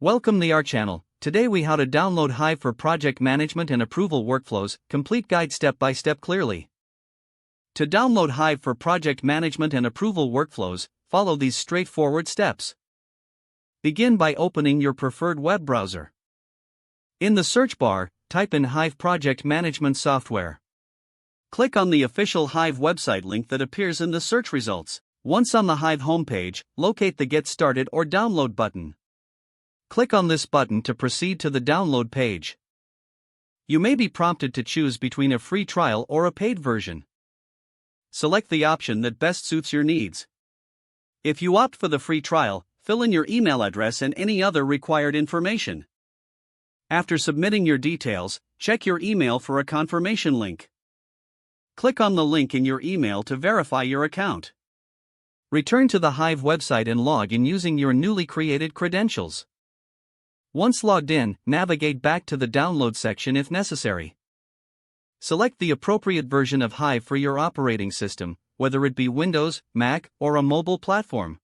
Welcome to our channel. Today we how to download Hive for project management and approval workflows, complete guide step by step clearly. To download Hive for project management and approval workflows, follow these straightforward steps. Begin by opening your preferred web browser. In the search bar, type in Hive Project Management Software. Click on the official Hive website link that appears in the search results. Once on the Hive homepage, locate the Get Started or Download button. Click on this button to proceed to the download page. You may be prompted to choose between a free trial or a paid version. Select the option that best suits your needs. If you opt for the free trial, fill in your email address and any other required information. After submitting your details, check your email for a confirmation link. Click on the link in your email to verify your account. Return to the Hive website and log in using your newly created credentials. Once logged in, navigate back to the download section if necessary. Select the appropriate version of Hive for your operating system, whether it be Windows, Mac, or a mobile platform.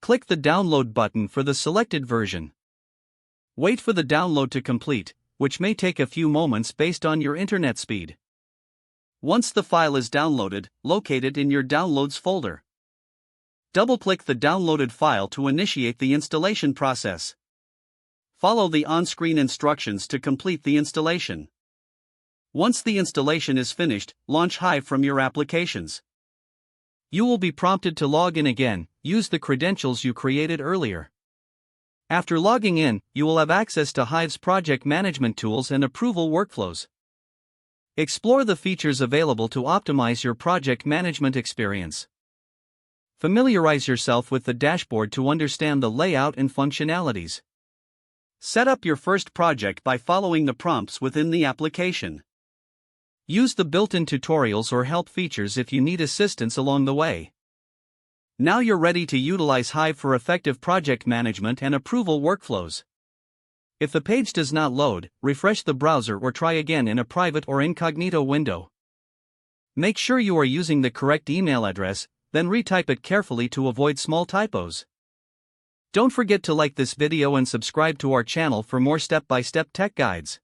Click the download button for the selected version. Wait for the download to complete, which may take a few moments based on your internet speed. Once the file is downloaded, locate it in your Downloads folder. Double-click the downloaded file to initiate the installation process. Follow the on-screen instructions to complete the installation. Once the installation is finished, launch Hive from your applications. You will be prompted to log in again. Use the credentials you created earlier. After logging in, you will have access to Hive's project management tools and approval workflows. Explore the features available to optimize your project management experience. Familiarize yourself with the dashboard to understand the layout and functionalities. Set up your first project by following the prompts within the application. Use the built-in tutorials or help features if you need assistance along the way. Now you're ready to utilize Hive for effective project management and approval workflows. If the page does not load, refresh the browser or try again in a private or incognito window. Make sure you are using the correct email address, then retype it carefully to avoid small typos. Don't forget to like this video and subscribe to our channel for more step-by-step tech guides.